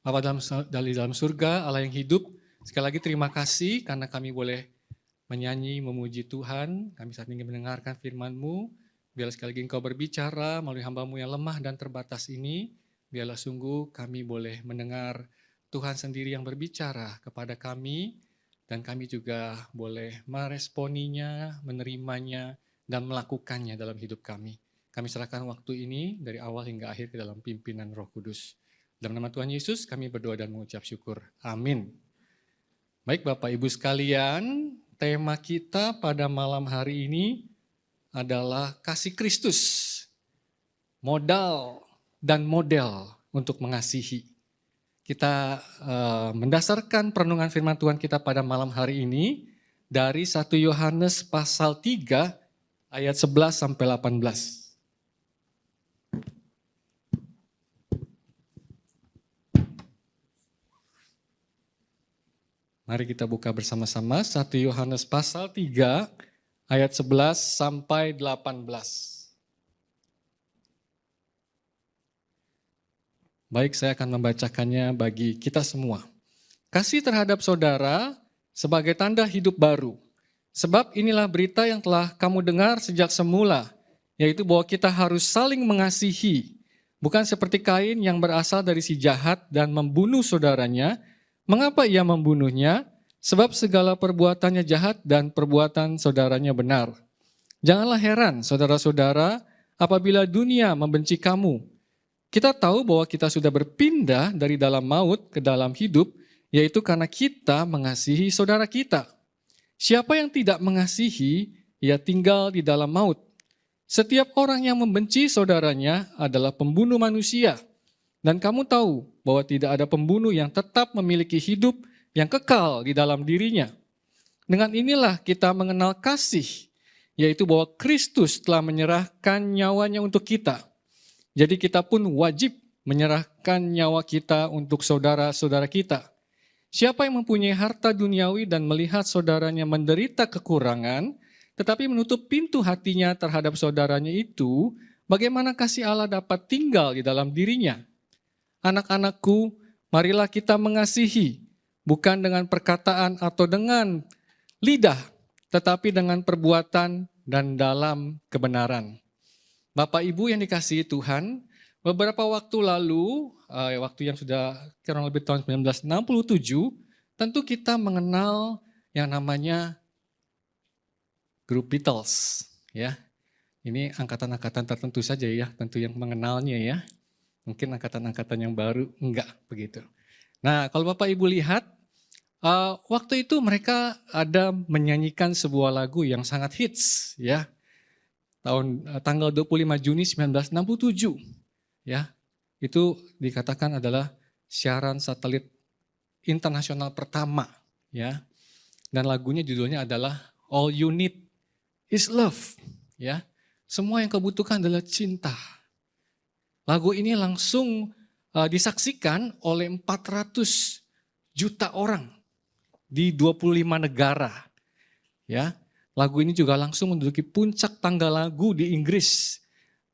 Bapa dari dalam surga, Allah yang hidup, sekali lagi terima kasih karena kami boleh menyanyi, memuji Tuhan. Kami saat ini mendengarkan firman-Mu. Biarlah sekali lagi Engkau berbicara melalui hamba-Mu yang lemah dan terbatas ini. Biarlah sungguh kami boleh mendengar Tuhan sendiri yang berbicara kepada kami. Dan kami juga boleh meresponinya, menerimanya, dan melakukannya dalam hidup kami. Kami serahkan waktu ini dari awal hingga akhir ke dalam pimpinan Roh Kudus. Dalam nama Tuhan Yesus kami berdoa dan mengucap syukur. Amin. Baik Bapak Ibu sekalian, tema kita pada malam hari ini adalah kasih Kristus. Modal dan model untuk mengasihi. Kita mendasarkan perenungan firman Tuhan kita pada malam hari ini dari 1 Yohanes pasal 3 ayat 11 sampai 18. Mari kita buka bersama-sama 1 Yohanes pasal 3 ayat 11 sampai 18. Baik, saya akan membacakannya bagi kita semua. Kasih terhadap saudara sebagai tanda hidup baru. Sebab inilah berita yang telah kamu dengar sejak semula, yaitu bahwa kita harus saling mengasihi. Bukan seperti Kain yang berasal dari si jahat dan membunuh saudaranya. Mengapa ia membunuhnya? Sebab segala perbuatannya jahat dan perbuatan saudaranya benar. Janganlah heran, saudara-saudara, apabila dunia membenci kamu. Kita tahu bahwa kita sudah berpindah dari dalam maut ke dalam hidup, yaitu karena kita mengasihi saudara kita. Siapa yang tidak mengasihi, ia tinggal di dalam maut. Setiap orang yang membenci saudaranya adalah pembunuh manusia. Dan kamu tahu bahwa tidak ada pembunuh yang tetap memiliki hidup yang kekal di dalam dirinya. Dengan inilah kita mengenal kasih, yaitu bahwa Kristus telah menyerahkan nyawanya untuk kita. Jadi kita pun wajib menyerahkan nyawa kita untuk saudara-saudara kita. Siapa yang mempunyai harta duniawi dan melihat saudaranya menderita kekurangan, tetapi menutup pintu hatinya terhadap saudaranya itu, bagaimana kasih Allah dapat tinggal di dalam dirinya? Anak-anakku, marilah kita mengasihi, bukan dengan perkataan atau dengan lidah, tetapi dengan perbuatan dan dalam kebenaran. Bapak Ibu yang dikasihi Tuhan, beberapa waktu lalu, waktu yang sudah kurang lebih tahun 1967, tentu kita mengenal yang namanya grup Beatles. Ya, ini angkatan-angkatan tertentu saja ya, tentu yang mengenalnya ya. Mungkin angkatan-angkatan yang baru, enggak begitu. Nah, kalau Bapak Ibu lihat, waktu itu mereka ada menyanyikan sebuah lagu yang sangat hits ya. Tanggal 25 Juni 1967 ya. Itu dikatakan adalah siaran satelit internasional pertama ya. Dan lagunya judulnya adalah All You Need Is Love ya. Semua yang kau butuhkan adalah cinta. Lagu ini langsung disaksikan oleh 400 juta orang di 25 negara. Ya, lagu ini juga langsung menduduki puncak tangga lagu di Inggris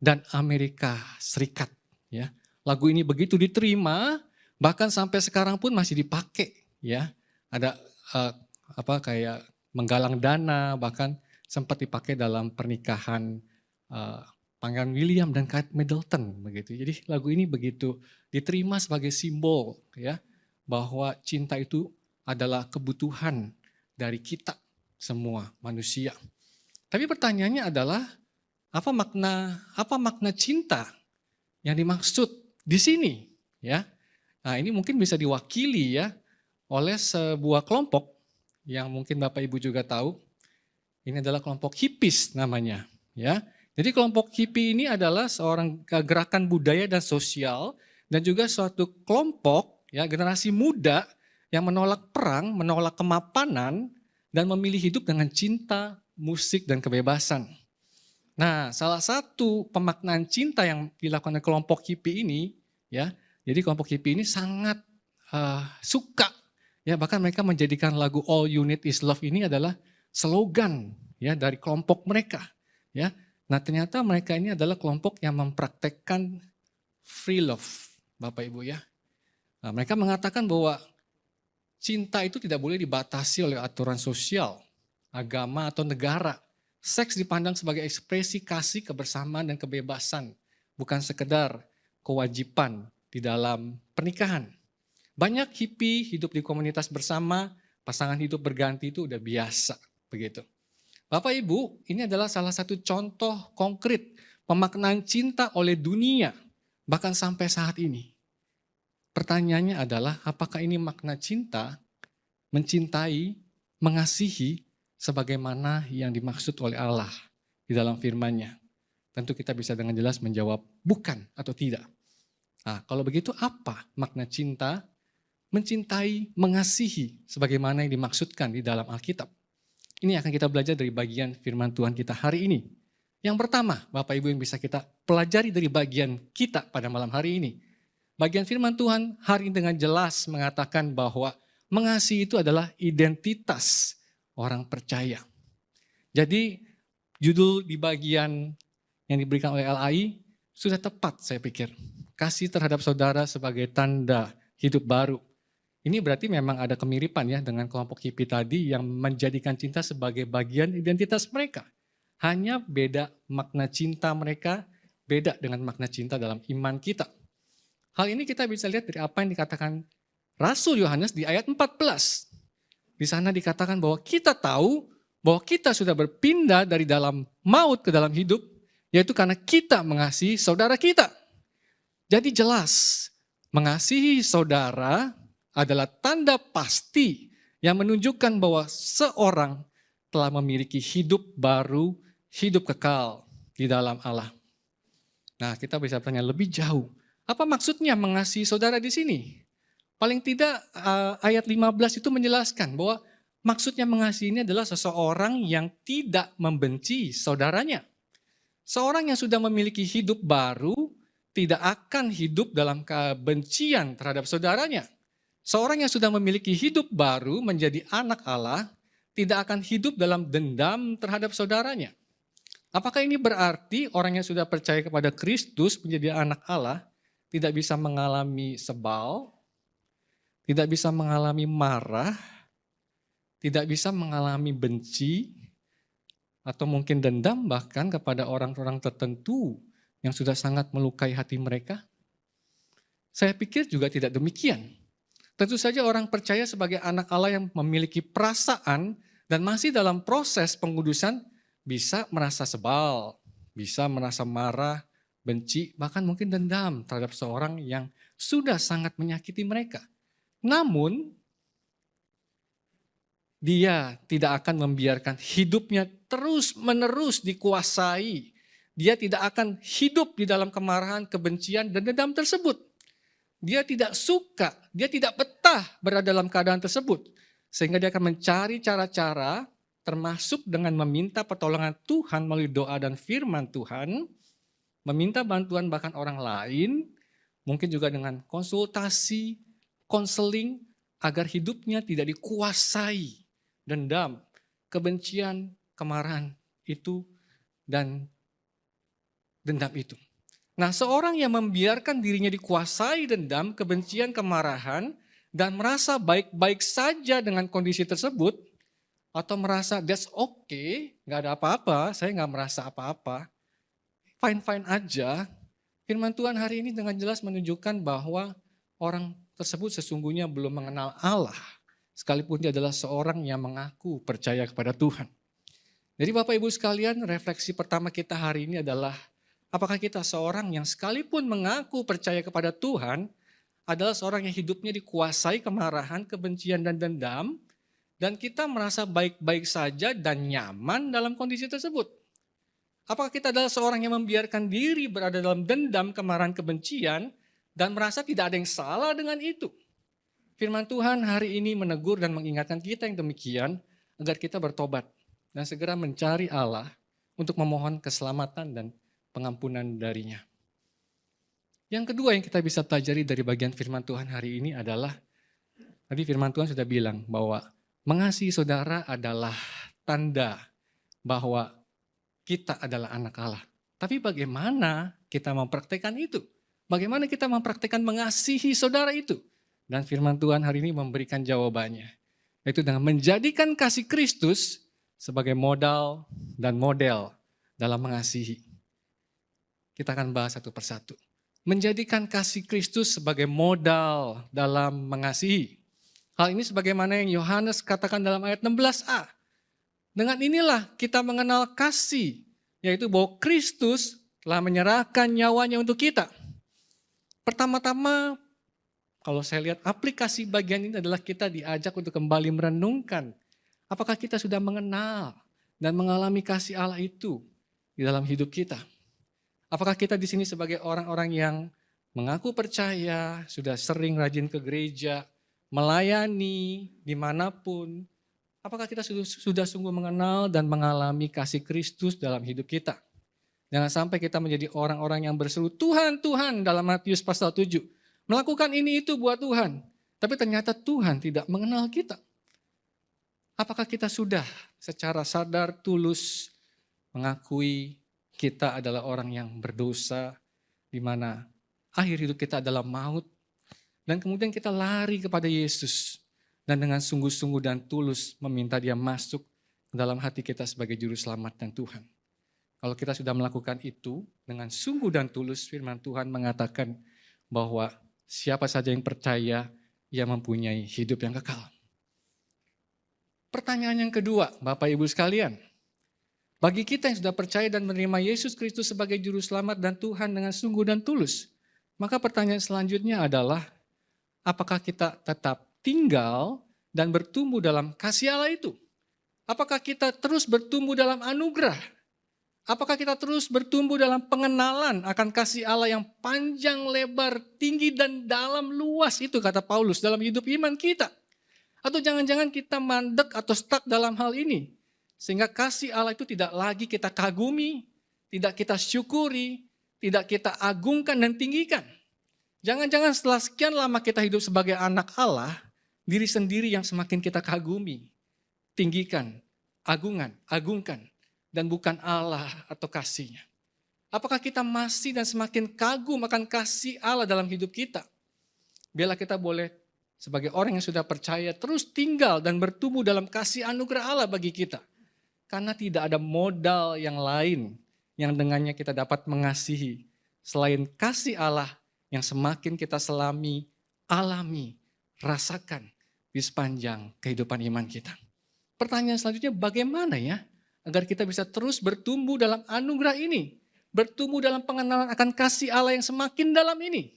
dan Amerika Serikat. Ya, lagu ini begitu diterima, bahkan sampai sekarang pun masih dipakai. Ya, ada kayak menggalang dana, bahkan sempat dipakai dalam pernikahan Pangeran William dan Kate Middleton begitu. Jadi lagu ini begitu diterima sebagai simbol ya bahwa cinta itu adalah kebutuhan dari kita semua manusia. Tapi pertanyaannya adalah apa makna cinta yang dimaksud di sini ya? Nah, ini mungkin bisa diwakili ya oleh sebuah kelompok yang mungkin Bapak Ibu juga tahu. Ini adalah kelompok hippies namanya ya. Jadi kelompok hippie ini adalah seorang gerakan budaya dan sosial dan juga suatu kelompok ya generasi muda yang menolak perang, menolak kemapanan dan memilih hidup dengan cinta, musik dan kebebasan. Nah, salah satu pemaknaan cinta yang dilakukan oleh kelompok hippie ini ya. Jadi kelompok hippie ini sangat suka ya, bahkan mereka menjadikan lagu All You Need Is Love ini adalah slogan ya dari kelompok mereka ya. Nah, ternyata mereka ini adalah kelompok yang mempraktekkan free love, Bapak Ibu ya. Nah, mereka mengatakan bahwa cinta itu tidak boleh dibatasi oleh aturan sosial, agama, atau negara. Seks dipandang sebagai ekspresi kasih, kebersamaan, dan kebebasan, bukan sekedar kewajiban di dalam pernikahan. Banyak hippie hidup di komunitas bersama, pasangan hidup berganti itu udah biasa, begitu. Bapak Ibu, ini adalah salah satu contoh konkret pemaknaan cinta oleh dunia, bahkan sampai saat ini. Pertanyaannya adalah, apakah ini makna cinta, mencintai, mengasihi, sebagaimana yang dimaksud oleh Allah di dalam firman-Nya? Tentu kita bisa dengan jelas menjawab bukan atau tidak. Nah, kalau begitu apa makna cinta, mencintai, mengasihi, sebagaimana yang dimaksudkan di dalam Alkitab? Ini akan kita belajar dari bagian firman Tuhan kita hari ini. Yang pertama, Bapak Ibu yang bisa kita pelajari dari bagian kita pada malam hari ini. Bagian firman Tuhan hari ini dengan jelas mengatakan bahwa mengasihi itu adalah identitas orang percaya. Jadi judul di bagian yang diberikan oleh LAI sudah tepat saya pikir. Kasih terhadap saudara sebagai tanda hidup baru. Ini berarti memang ada kemiripan ya dengan kelompok hippie tadi yang menjadikan cinta sebagai bagian identitas mereka. Hanya beda makna cinta mereka, beda dengan makna cinta dalam iman kita. Hal ini kita bisa lihat dari apa yang dikatakan Rasul Yohanes di ayat 14. Di sana dikatakan bahwa kita tahu bahwa kita sudah berpindah dari dalam maut ke dalam hidup, yaitu karena kita mengasihi saudara kita. Jadi jelas, mengasihi saudara adalah tanda pasti yang menunjukkan bahwa seorang telah memiliki hidup baru, hidup kekal di dalam Allah. Nah, kita bisa tanya lebih jauh. Apa maksudnya mengasihi saudara di sini? Paling tidak ayat 15 itu menjelaskan bahwa maksudnya mengasihi ini adalah seseorang yang tidak membenci saudaranya. Seorang yang sudah memiliki hidup baru tidak akan hidup dalam kebencian terhadap saudaranya. Seorang yang sudah memiliki hidup baru menjadi anak Allah tidak akan hidup dalam dendam terhadap saudaranya. Apakah ini berarti orang yang sudah percaya kepada Kristus menjadi anak Allah tidak bisa mengalami sebal, tidak bisa mengalami marah, tidak bisa mengalami benci, atau mungkin dendam bahkan kepada orang-orang tertentu yang sudah sangat melukai hati mereka? Saya pikir juga tidak demikian. Tentu saja orang percaya sebagai anak Allah yang memiliki perasaan dan masih dalam proses pengudusan bisa merasa sebal, bisa merasa marah, benci, bahkan mungkin dendam terhadap seorang yang sudah sangat menyakiti mereka. Namun, dia tidak akan membiarkan hidupnya terus-menerus dikuasai. Dia tidak akan hidup di dalam kemarahan, kebencian, dan dendam tersebut. Dia tidak suka, dia tidak betah berada dalam keadaan tersebut. Sehingga dia akan mencari cara-cara, termasuk dengan meminta pertolongan Tuhan melalui doa dan firman Tuhan, meminta bantuan bahkan orang lain, mungkin juga dengan konsultasi, konseling, agar hidupnya tidak dikuasai dendam, kebencian, kemarahan itu, dan dendam itu. Nah, seorang yang membiarkan dirinya dikuasai dendam, kebencian, kemarahan, dan merasa baik-baik saja dengan kondisi tersebut, atau merasa that's okay, gak ada apa-apa, saya gak merasa apa-apa, fine-fine aja. Firman Tuhan hari ini dengan jelas menunjukkan bahwa orang tersebut sesungguhnya belum mengenal Allah, sekalipun dia adalah seorang yang mengaku percaya kepada Tuhan. Jadi Bapak Ibu sekalian, refleksi pertama kita hari ini adalah, apakah kita seorang yang sekalipun mengaku percaya kepada Tuhan, adalah seorang yang hidupnya dikuasai kemarahan, kebencian, dan dendam, dan kita merasa baik-baik saja dan nyaman dalam kondisi tersebut? Apakah kita adalah seorang yang membiarkan diri berada dalam dendam, kemarahan, kebencian, dan merasa tidak ada yang salah dengan itu? Firman Tuhan hari ini menegur dan mengingatkan kita yang demikian, agar kita bertobat dan segera mencari Allah untuk memohon keselamatan dan pengampunan darinya. Yang kedua yang kita bisa pelajari dari bagian firman Tuhan hari ini adalah, tadi firman Tuhan sudah bilang bahwa mengasihi saudara adalah tanda bahwa kita adalah anak Allah. Tapi bagaimana kita mempraktekkan itu? Bagaimana kita mempraktekkan mengasihi saudara itu? Dan firman Tuhan hari ini memberikan jawabannya. Yaitu dengan menjadikan kasih Kristus sebagai modal dan model dalam mengasihi. Kita akan bahas satu persatu. Menjadikan kasih Kristus sebagai modal dalam mengasihi. Hal ini sebagaimana yang Yohanes katakan dalam ayat 16a. Dengan inilah kita mengenal kasih, yaitu bahwa Kristus telah menyerahkan nyawanya untuk kita. Pertama-tama, kalau saya lihat aplikasi bagian ini adalah kita diajak untuk kembali merenungkan. Apakah kita sudah mengenal dan mengalami kasih Allah itu di dalam hidup kita? Apakah kita di sini sebagai orang-orang yang mengaku percaya, sudah sering rajin ke gereja, melayani dimanapun? Apakah kita sudah sungguh mengenal dan mengalami kasih Kristus dalam hidup kita? Jangan sampai kita menjadi orang-orang yang berseru, Tuhan, Tuhan, dalam Matius pasal 7. Melakukan ini itu buat Tuhan. Tapi ternyata Tuhan tidak mengenal kita. Apakah kita sudah secara sadar, tulus mengakui kita adalah orang yang berdosa, di mana akhir hidup kita adalah maut, dan kemudian kita lari kepada Yesus, dan dengan sungguh-sungguh dan tulus meminta Dia masuk ke dalam hati kita sebagai juru selamat dan Tuhan. Kalau kita sudah melakukan itu dengan sungguh dan tulus, firman Tuhan mengatakan bahwa siapa saja yang percaya, ia mempunyai hidup yang kekal. Pertanyaan yang kedua, Bapak Ibu sekalian, bagi kita yang sudah percaya dan menerima Yesus Kristus sebagai juru selamat dan Tuhan dengan sungguh dan tulus, maka pertanyaan selanjutnya adalah, apakah kita tetap tinggal dan bertumbuh dalam kasih Allah itu? Apakah kita terus bertumbuh dalam anugerah? Apakah kita terus bertumbuh dalam pengenalan akan kasih Allah yang panjang, lebar, tinggi, dan dalam luas itu, kata Paulus, dalam hidup iman kita? Atau jangan-jangan kita mandek atau stuck dalam hal ini? Sehingga kasih Allah itu tidak lagi kita kagumi, tidak kita syukuri, tidak kita agungkan dan tinggikan. Jangan-jangan setelah sekian lama kita hidup sebagai anak Allah, diri sendiri yang semakin kita kagumi, tinggikan, agungkan, dan bukan Allah atau kasih-Nya. Apakah kita masih dan semakin kagum akan kasih Allah dalam hidup kita? Biarlah kita boleh sebagai orang yang sudah percaya terus tinggal dan bertumbuh dalam kasih anugerah Allah bagi kita. Karena tidak ada modal yang lain yang dengannya kita dapat mengasihi selain kasih Allah yang semakin kita alami, rasakan di sepanjang kehidupan iman kita. Pertanyaan selanjutnya, bagaimana ya agar kita bisa terus bertumbuh dalam anugerah ini, bertumbuh dalam pengenalan akan kasih Allah yang semakin dalam ini?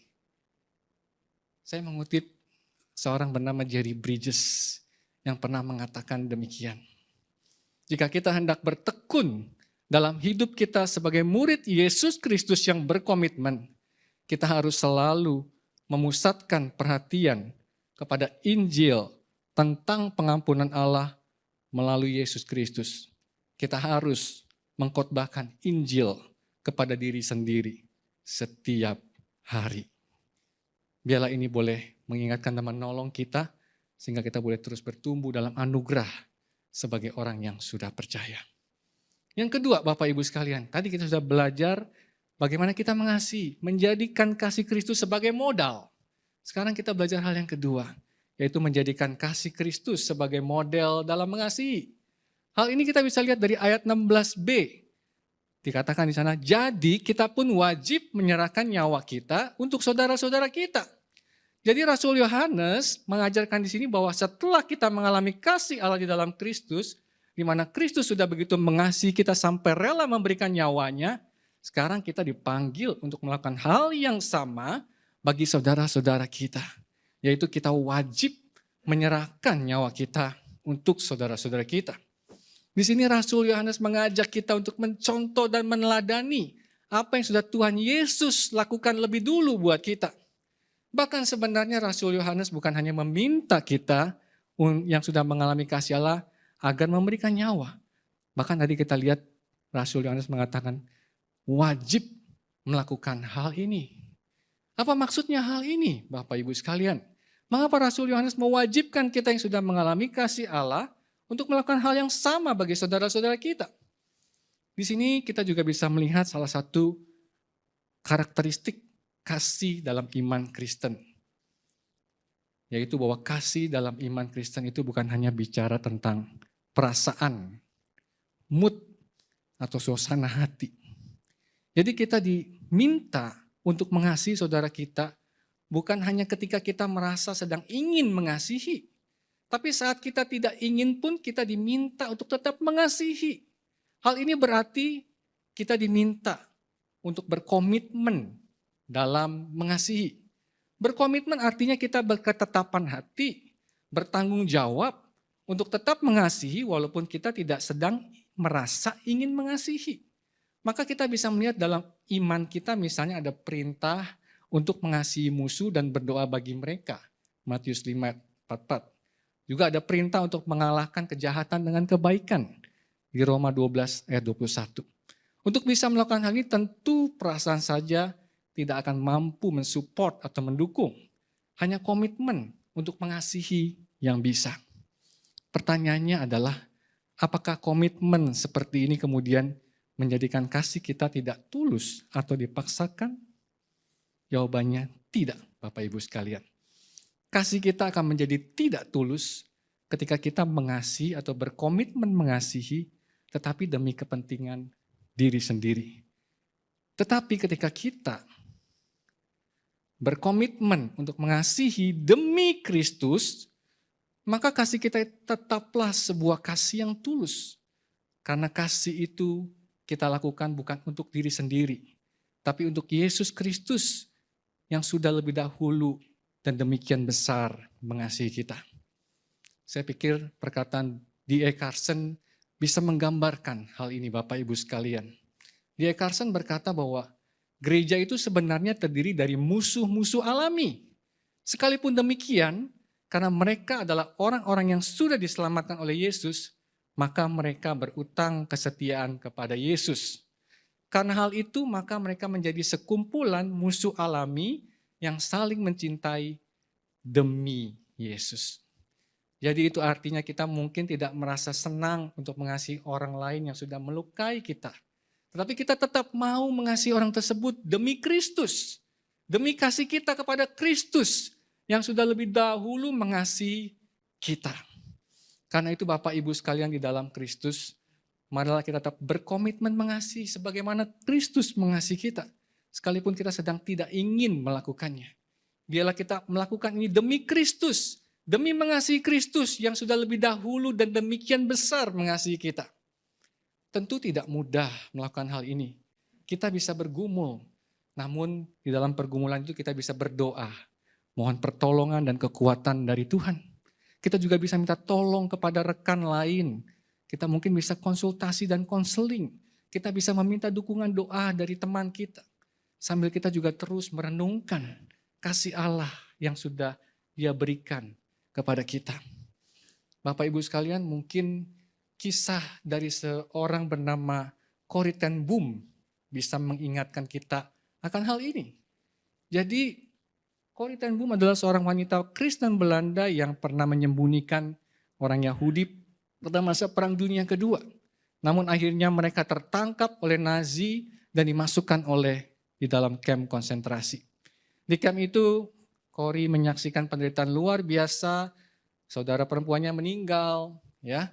Saya mengutip seorang bernama Jerry Bridges yang pernah mengatakan demikian. Jika kita hendak bertekun dalam hidup kita sebagai murid Yesus Kristus yang berkomitmen, kita harus selalu memusatkan perhatian kepada Injil tentang pengampunan Allah melalui Yesus Kristus. Kita harus mengkhotbahkan Injil kepada diri sendiri setiap hari. Biarlah ini boleh mengingatkan dan menolong kita, sehingga kita boleh terus bertumbuh dalam anugerah sebagai orang yang sudah percaya. Yang kedua, Bapak Ibu sekalian, tadi kita sudah belajar bagaimana kita mengasihi, menjadikan kasih Kristus sebagai modal. Sekarang kita belajar hal yang kedua, yaitu menjadikan kasih Kristus sebagai model dalam mengasihi. Hal ini kita bisa lihat dari ayat 16b. Dikatakan di sana, jadi kita pun wajib menyerahkan nyawa kita untuk saudara-saudara kita. Jadi Rasul Yohanes mengajarkan di sini bahwa setelah kita mengalami kasih Allah di dalam Kristus, di mana Kristus sudah begitu mengasihi kita sampai rela memberikan nyawanya, sekarang kita dipanggil untuk melakukan hal yang sama bagi saudara-saudara kita. Yaitu kita wajib menyerahkan nyawa kita untuk saudara-saudara kita. Di sini Rasul Yohanes mengajak kita untuk mencontoh dan meneladani apa yang sudah Tuhan Yesus lakukan lebih dulu buat kita. Bahkan sebenarnya Rasul Yohanes bukan hanya meminta kita yang sudah mengalami kasih Allah agar memberikan nyawa. Bahkan tadi kita lihat Rasul Yohanes mengatakan wajib melakukan hal ini. Apa maksudnya hal ini, Bapak Ibu sekalian? Mengapa Rasul Yohanes mewajibkan kita yang sudah mengalami kasih Allah untuk melakukan hal yang sama bagi saudara-saudara kita? Di sini kita juga bisa melihat salah satu karakteristik kasih dalam iman Kristen. yaitu bahwa kasih dalam iman Kristen itu bukan hanya bicara tentang perasaan, mood, atau suasana hati. Jadi kita diminta untuk mengasihi saudara kita bukan hanya ketika kita merasa sedang ingin mengasihi, tapi saat kita tidak ingin pun kita diminta untuk tetap mengasihi. Hal ini berarti kita diminta untuk berkomitmen dalam mengasihi. Berkomitmen artinya kita berketetapan hati, bertanggung jawab untuk tetap mengasihi walaupun kita tidak sedang merasa ingin mengasihi. Maka kita bisa melihat dalam iman kita misalnya ada perintah untuk mengasihi musuh dan berdoa bagi mereka. Matius 5:44. Juga ada perintah untuk mengalahkan kejahatan dengan kebaikan. Di Roma 12 ayat 21. Untuk bisa melakukan hal ini tentu perasaan saja tidak akan mampu mensupport atau mendukung. Hanya komitmen untuk mengasihi yang bisa. Pertanyaannya adalah, apakah komitmen seperti ini kemudian menjadikan kasih kita tidak tulus atau dipaksakan? Jawabannya tidak, Bapak Ibu sekalian. Kasih kita akan menjadi tidak tulus ketika kita mengasihi atau berkomitmen mengasihi, tetapi demi kepentingan diri sendiri. Tetapi ketika kita berkomitmen untuk mengasihi demi Kristus, maka kasih kita tetaplah sebuah kasih yang tulus. Karena kasih itu kita lakukan bukan untuk diri sendiri, tapi untuk Yesus Kristus yang sudah lebih dahulu dan demikian besar mengasihi kita. Saya pikir perkataan D.A. Carson bisa menggambarkan hal ini Bapak Ibu sekalian. D.A. Carson berkata bahwa gereja itu sebenarnya terdiri dari musuh-musuh alami. Sekalipun demikian, karena mereka adalah orang-orang yang sudah diselamatkan oleh Yesus, maka mereka berutang kesetiaan kepada Yesus. Karena hal itu, maka mereka menjadi sekumpulan musuh alami yang saling mencintai demi Yesus. Jadi itu artinya kita mungkin tidak merasa senang untuk mengasihi orang lain yang sudah melukai kita. Tetapi kita tetap mau mengasihi orang tersebut demi Kristus. Demi kasih kita kepada Kristus yang sudah lebih dahulu mengasihi kita. Karena itu Bapak Ibu sekalian di dalam Kristus, marilah kita tetap berkomitmen mengasihi sebagaimana Kristus mengasihi kita. Sekalipun kita sedang tidak ingin melakukannya. Biarlah kita melakukan ini demi Kristus. Demi mengasihi Kristus yang sudah lebih dahulu dan demikian besar mengasihi kita. Tentu tidak mudah melakukan hal ini. Kita bisa bergumul. Namun di dalam pergumulan itu kita bisa berdoa. Mohon pertolongan dan kekuatan dari Tuhan. Kita juga bisa minta tolong kepada rekan lain. Kita mungkin bisa konsultasi dan konseling. Kita bisa meminta dukungan doa dari teman kita. Sambil kita juga terus merenungkan kasih Allah yang sudah Dia berikan kepada kita. Bapak Ibu sekalian, mungkin kisah dari seorang bernama Corrie ten Boom bisa mengingatkan kita akan hal ini. Jadi Corrie ten Boom adalah seorang wanita Kristen Belanda yang pernah menyembunyikan orang Yahudi pada masa Perang Dunia Kedua. Namun akhirnya mereka tertangkap oleh Nazi dan dimasukkan di dalam kamp konsentrasi. Di kamp itu Corrie menyaksikan penderitaan luar biasa, saudara perempuannya meninggal, ya.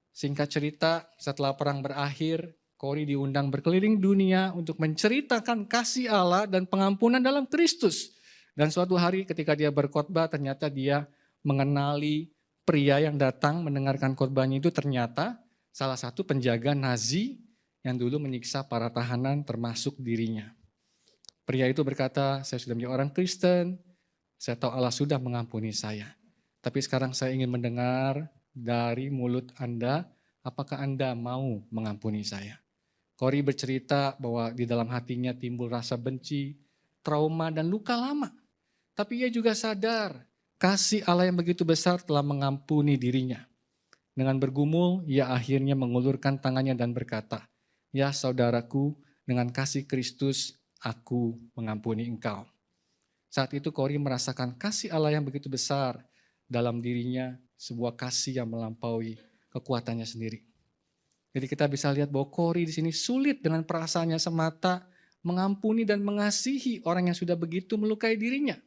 Singkat cerita, setelah perang berakhir, Corrie diundang berkeliling dunia untuk menceritakan kasih Allah dan pengampunan dalam Kristus. Dan suatu hari ketika dia berkhotbah, ternyata dia mengenali pria yang datang mendengarkan khotbahnya itu ternyata salah satu penjaga Nazi yang dulu menyiksa para tahanan termasuk dirinya. Pria itu berkata, saya sudah menjadi orang Kristen, saya tahu Allah sudah mengampuni saya. Tapi sekarang saya ingin mendengar dari mulut Anda, apakah Anda mau mengampuni saya? Corrie bercerita bahwa di dalam hatinya timbul rasa benci, trauma, dan luka lama. Tapi ia juga sadar kasih Allah yang begitu besar telah mengampuni dirinya. Dengan bergumul, ia akhirnya mengulurkan tangannya dan berkata, ya saudaraku, dengan kasih Kristus, aku mengampuni engkau. Saat itu Corrie merasakan kasih Allah yang begitu besar dalam dirinya, sebuah kasih yang melampaui kekuatannya sendiri. Jadi kita bisa lihat bahwa Corrie di sini sulit dengan perasaannya semata mengampuni dan mengasihi orang yang sudah begitu melukai dirinya.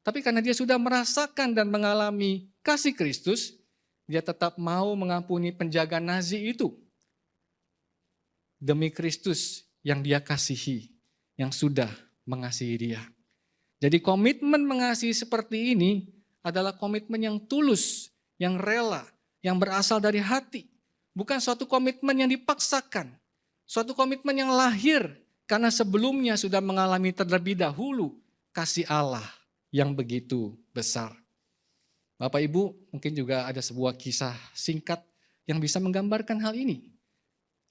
Tapi karena dia sudah merasakan dan mengalami kasih Kristus, dia tetap mau mengampuni penjaga Nazi itu. Demi Kristus yang dia kasihi, yang sudah mengasihi dia. Jadi komitmen mengasihi seperti ini adalah komitmen yang tulus, yang rela, yang berasal dari hati. Bukan suatu komitmen yang dipaksakan. Suatu komitmen yang lahir karena sebelumnya sudah mengalami terlebih dahulu kasih Allah yang begitu besar. Bapak Ibu, mungkin juga ada sebuah kisah singkat yang bisa menggambarkan hal ini.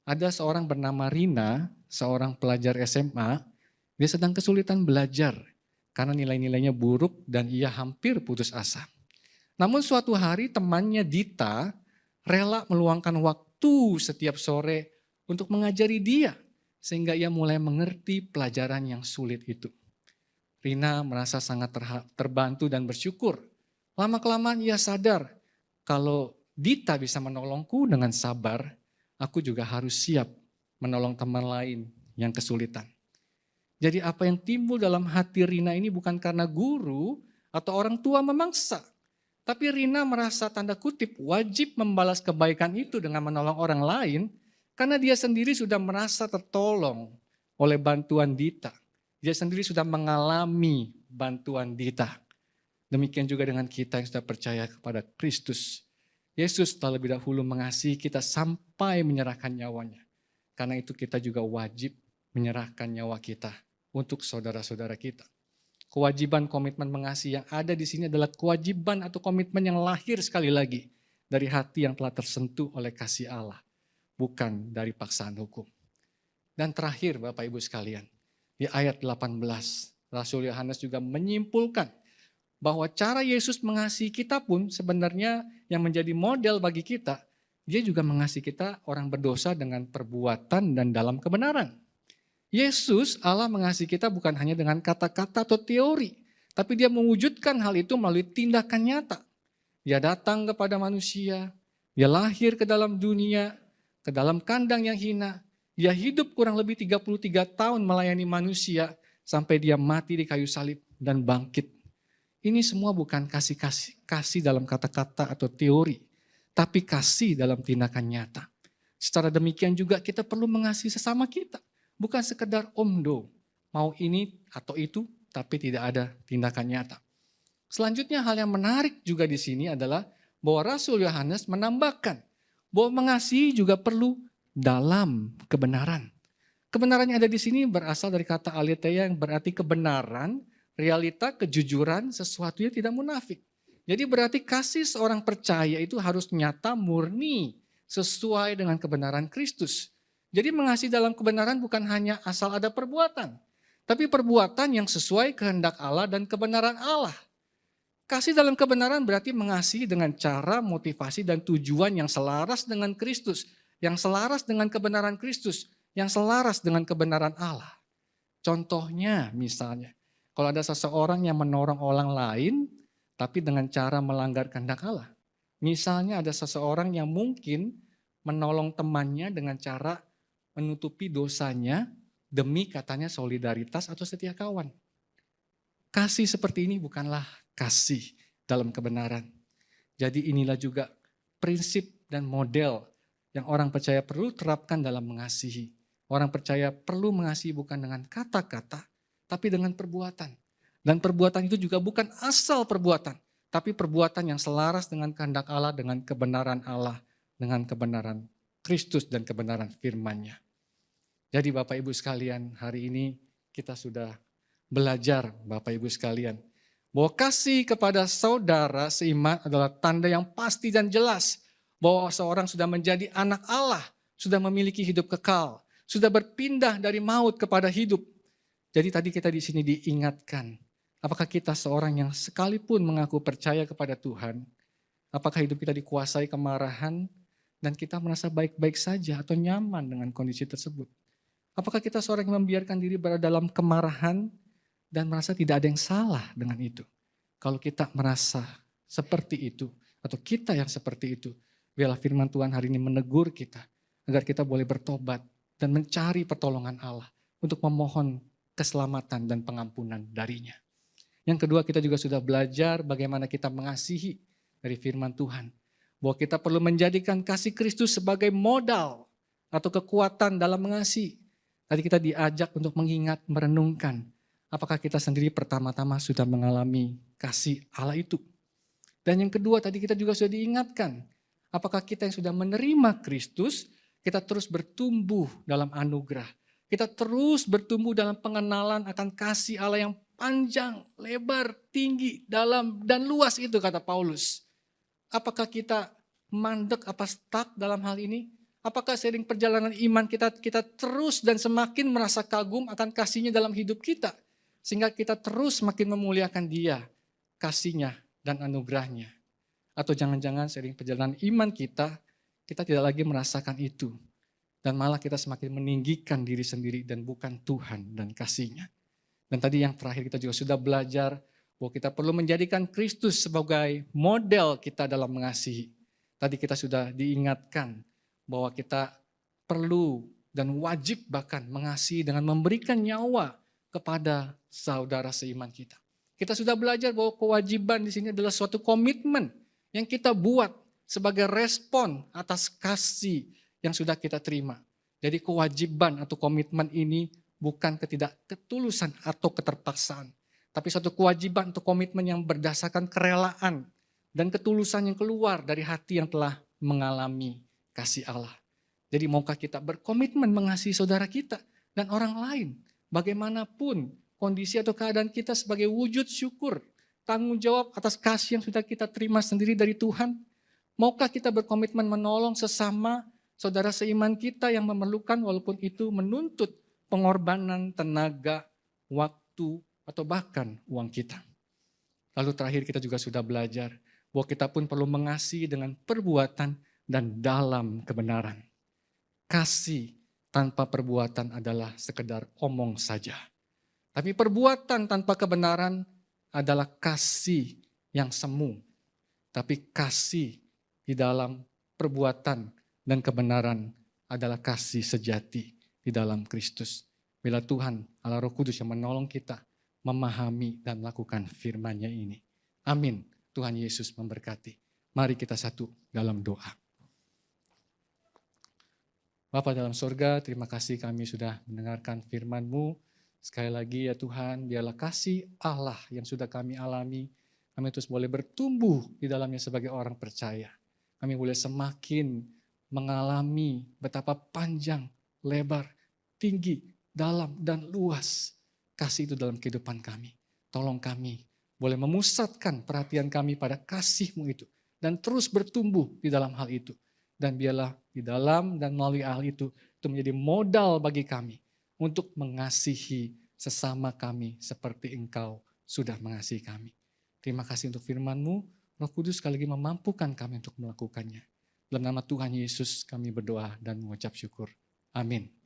Ada seorang bernama Rina, seorang pelajar SMA, dia sedang kesulitan belajar karena nilai-nilainya buruk dan ia hampir putus asa. Namun suatu hari temannya Dita rela meluangkan waktu setiap sore untuk mengajari dia sehingga ia mulai mengerti pelajaran yang sulit itu. Rina merasa sangat terbantu dan bersyukur. Lama-kelamaan ia sadar kalau Dita bisa menolongku dengan sabar, aku juga harus siap menolong teman lain yang kesulitan. Jadi apa yang timbul dalam hati Rina ini bukan karena guru atau orang tua memaksa. Tapi Rina merasa tanda kutip wajib membalas kebaikan itu dengan menolong orang lain karena dia sendiri sudah merasa tertolong oleh bantuan Dita. Dia sendiri sudah mengalami bantuan Dita. Demikian juga dengan kita yang sudah percaya kepada Kristus. Yesus telah lebih dahulu mengasihi kita sampai menyerahkan nyawanya. Karena itu kita juga wajib menyerahkan nyawa kita untuk saudara-saudara kita. Kewajiban komitmen mengasihi yang ada di sini adalah kewajiban atau komitmen yang lahir sekali lagi dari hati yang telah tersentuh oleh kasih Allah, bukan dari paksaan hukum. Dan terakhir Bapak Ibu sekalian, di ayat 18, Rasul Yohanes juga menyimpulkan bahwa cara Yesus mengasihi kita pun sebenarnya yang menjadi model bagi kita, dia juga mengasihi kita orang berdosa dengan perbuatan dan dalam kebenaran. Yesus, Allah mengasihi kita bukan hanya dengan kata-kata atau teori, tapi dia mewujudkan hal itu melalui tindakan nyata. Dia datang kepada manusia, dia lahir ke dalam dunia, ke dalam kandang yang hina, dia hidup kurang lebih 33 tahun melayani manusia, sampai dia mati di kayu salib dan bangkit. Ini semua bukan kasih dalam kata-kata atau teori, tapi kasih dalam tindakan nyata. Secara demikian juga kita perlu mengasihi sesama kita. Bukan sekedar omdo, mau ini atau itu, tapi tidak ada tindakan nyata. Selanjutnya hal yang menarik juga di sini adalah bahwa Rasul Yohanes menambahkan bahwa mengasihi juga perlu dalam kebenaran. Kebenaran yang ada di sini berasal dari kata aletheia yang berarti kebenaran, realita, kejujuran, sesuatu yang tidak munafik. Jadi berarti kasih seorang percaya itu harus nyata, murni, sesuai dengan kebenaran Kristus. Jadi mengasihi dalam kebenaran bukan hanya asal ada perbuatan, tapi perbuatan yang sesuai kehendak Allah dan kebenaran Allah. Kasih dalam kebenaran berarti mengasihi dengan cara, motivasi, dan tujuan yang selaras dengan Kristus, yang selaras dengan kebenaran Kristus, yang selaras dengan kebenaran Allah. Contohnya misalnya, kalau ada seseorang yang menolong orang lain, tapi dengan cara melanggar kehendak Allah. Misalnya ada seseorang yang mungkin menolong temannya dengan cara menutupi dosanya demi katanya solidaritas atau setia kawan. Kasih seperti ini bukanlah kasih dalam kebenaran. Jadi inilah juga prinsip dan model yang orang percaya perlu terapkan dalam mengasihi. Orang percaya perlu mengasihi bukan dengan kata-kata, tapi dengan perbuatan. Dan perbuatan itu juga bukan asal perbuatan, tapi perbuatan yang selaras dengan kehendak Allah, dengan kebenaran Allah, dengan kebenaran Kristus dan kebenaran firman-Nya. Jadi Bapak Ibu sekalian, hari ini kita sudah belajar Bapak Ibu sekalian, bahwa kasih kepada saudara seiman adalah tanda yang pasti dan jelas bahwa seorang sudah menjadi anak Allah, sudah memiliki hidup kekal, sudah berpindah dari maut kepada hidup. Jadi tadi kita di sini diingatkan, apakah kita seorang yang sekalipun mengaku percaya kepada Tuhan, apakah hidup kita dikuasai kemarahan dan kita merasa baik-baik saja atau nyaman dengan kondisi tersebut? Apakah kita seorang yang membiarkan diri berada dalam kemarahan dan merasa tidak ada yang salah dengan itu? Kalau kita merasa seperti itu, atau kita yang seperti itu, biarlah firman Tuhan hari ini menegur kita, agar kita boleh bertobat dan mencari pertolongan Allah untuk memohon keselamatan dan pengampunan darinya. Yang kedua, kita juga sudah belajar bagaimana kita mengasihi dari firman Tuhan. Bahwa kita perlu menjadikan kasih Kristus sebagai modal atau kekuatan dalam mengasihi. Tadi kita diajak untuk mengingat, merenungkan. Apakah kita sendiri pertama-tama sudah mengalami kasih Allah itu? Dan yang kedua, tadi kita juga sudah diingatkan. Apakah kita yang sudah menerima Kristus, kita terus bertumbuh dalam anugerah. Kita terus bertumbuh dalam pengenalan akan kasih Allah yang panjang, lebar, tinggi, dalam, dan luas itu kata Paulus. Apakah kita mandek, apa stuck dalam hal ini? Apakah seiring perjalanan iman kita terus dan semakin merasa kagum akan kasih-Nya dalam hidup kita? Sehingga kita terus makin memuliakan Dia, kasih-Nya dan anugerah-Nya. Atau jangan-jangan seiring perjalanan iman kita tidak lagi merasakan itu. Dan malah kita semakin meninggikan diri sendiri dan bukan Tuhan dan kasih-Nya. Dan tadi yang terakhir kita juga sudah belajar bahwa kita perlu menjadikan Kristus sebagai model kita dalam mengasihi. Tadi kita sudah diingatkan bahwa kita perlu dan wajib bahkan mengasihi dengan memberikan nyawa kepada saudara seiman kita. Kita sudah belajar bahwa kewajiban di sini adalah suatu komitmen yang kita buat sebagai respon atas kasih yang sudah kita terima. Jadi kewajiban atau komitmen ini bukan ketidaketulusan atau keterpaksaan. Tapi suatu kewajiban atau komitmen yang berdasarkan kerelaan dan ketulusan yang keluar dari hati yang telah mengalami kasih Allah. Jadi maukah kita berkomitmen mengasihi saudara kita dan orang lain. Bagaimanapun kondisi atau keadaan kita sebagai wujud syukur. Tanggung jawab atas kasih yang sudah kita terima sendiri dari Tuhan. Maukah kita berkomitmen menolong sesama saudara seiman kita yang memerlukan walaupun itu menuntut pengorbanan, tenaga, waktu, atau bahkan uang kita. Lalu terakhir kita juga sudah belajar bahwa kita pun perlu mengasihi dengan perbuatan dan dalam kebenaran. Kasih tanpa perbuatan adalah sekedar omong saja. Tapi perbuatan tanpa kebenaran adalah kasih yang semu. Tapi kasih di dalam perbuatan dan kebenaran adalah kasih sejati di dalam Kristus. Bila Tuhan Allah Roh Kudus yang menolong kita memahami dan melakukan firman-Nya ini. Amin. Tuhan Yesus memberkati. Mari kita satu dalam doa. Bapa dalam surga, terima kasih kami sudah mendengarkan firman-Mu. Sekali lagi ya Tuhan, biarlah kasih Allah yang sudah kami alami, kami terus boleh bertumbuh di dalamnya sebagai orang percaya. Kami boleh semakin mengalami betapa panjang, lebar, tinggi, dalam, dan luas kasih itu dalam kehidupan kami. Tolong kami boleh memusatkan perhatian kami pada kasih-Mu itu dan terus bertumbuh di dalam hal itu. Dan biarlah di dalam dan melalui hal itu menjadi modal bagi kami untuk mengasihi sesama kami seperti Engkau sudah mengasihi kami. Terima kasih untuk firman-Mu. Roh Kudus sekali lagi memampukan kami untuk melakukannya. Dalam nama Tuhan Yesus kami berdoa dan mengucap syukur. Amin.